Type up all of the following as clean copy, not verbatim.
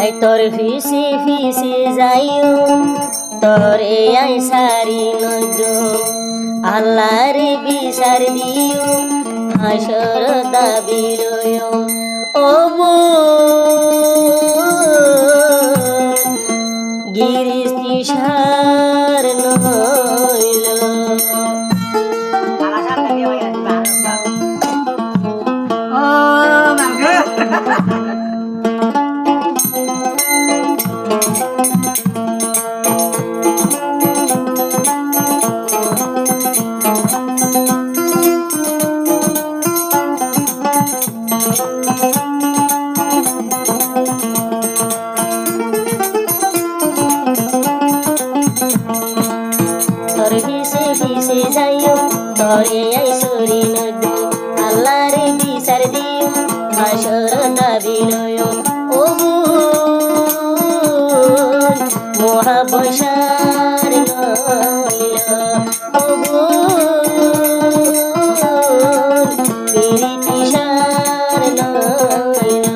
I তোর ফিসি ফিসি যাইও তোরে আই সারি নজর আল্লাহর বিচার দিও হাসর দাবি রয়ো ও গিরিস্তি সার নইল তোর ফিসে ফিসে যাইও তোরে আই সরি নদী আল্লাহর বিচার দিও হাসর দাবি লয়ো ও মহাবসার নইল ও পিরিতি সার নইল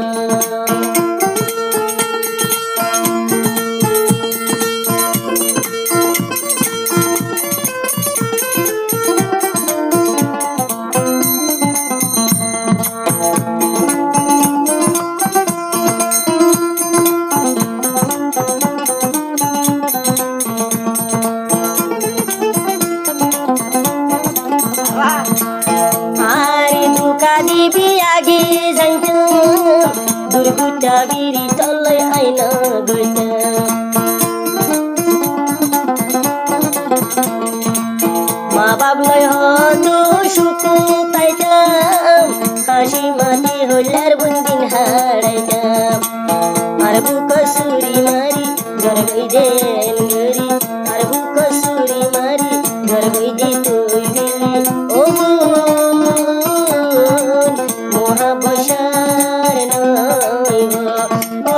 দিবি আগে যাইতাম দুর্গুটা বিড়ি তলে আইনা গইতাম মা বাপ লয় হতো সুখ পাইতাম হাসি মাতি হইলার বন্দিন হারাইতাম আর বুক সুরি মারি ঘর গই দেন গরি আর বুক সুরি মারি ঘর গই দে তুই দিলি ও মহাবসার নইব ও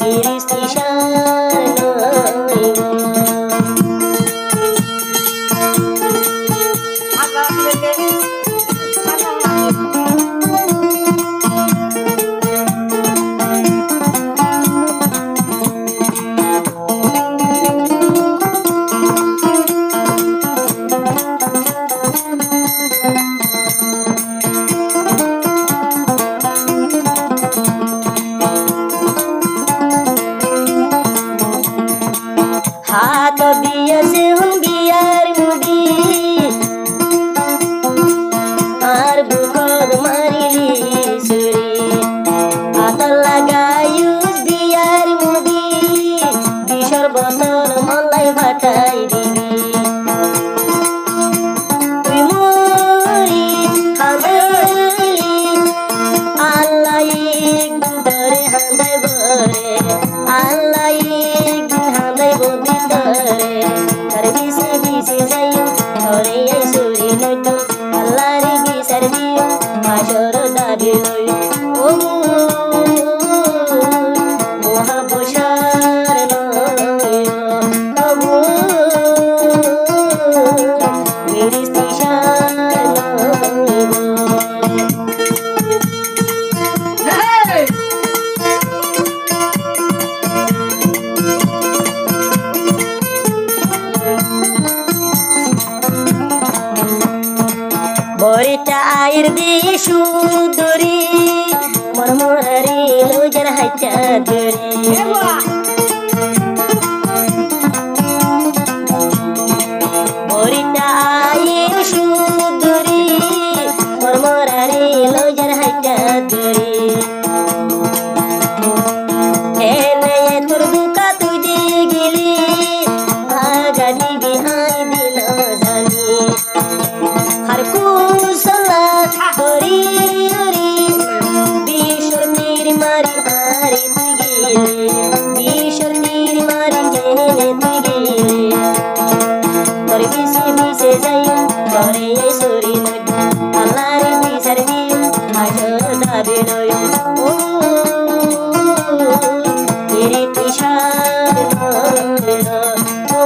গিরিস্তি সার নইব হাত দিয়েছে হুন বিয়ার মুদি আর বুকদ মারিলি সুরি হাত লাগায়ুস বিয়ার মুদি বিষর বোতল মলাই ভাটাই দিবি তুই মরি হাঁদাইলি আল্লাহ একদিন ধরে হাঁদাই বরে আল্লাহ একদিন হাঁদাই বদি তার বিসে বিসে যাইও ধরে আই সরি নইতো আল্লাহর বিচার দিও হাসর দাবি লইও ও মহাবসার নইও ও গিরিস্তি সার নইও বরিটা আয়ের দিয়ে সুদরি মরমরারি লোজার হাইটা ধরি বরিটা আয়ের সুদরি মরমরারি লোজার হাইটা ধরি এনে তোর বুকা তুই দিয়ে গেলি আগা দিবি আই দিল জানি আর কুসলা হরি হরি বিশ্বর তীর মারি আরে তুই গেলে বিশ্বর তীর মারি জেনে তুই গেলে তোর বিসে বিসে যাইও তোরে এই সরি নদী আল্লাহর বিচার দিও হাসর দাবি লইও ও গিরিস্তি সার নইল ও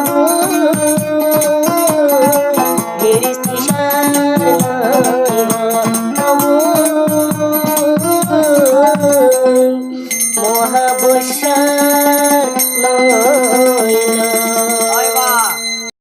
গিরিস্তি সার নইল ও মহাবস্যার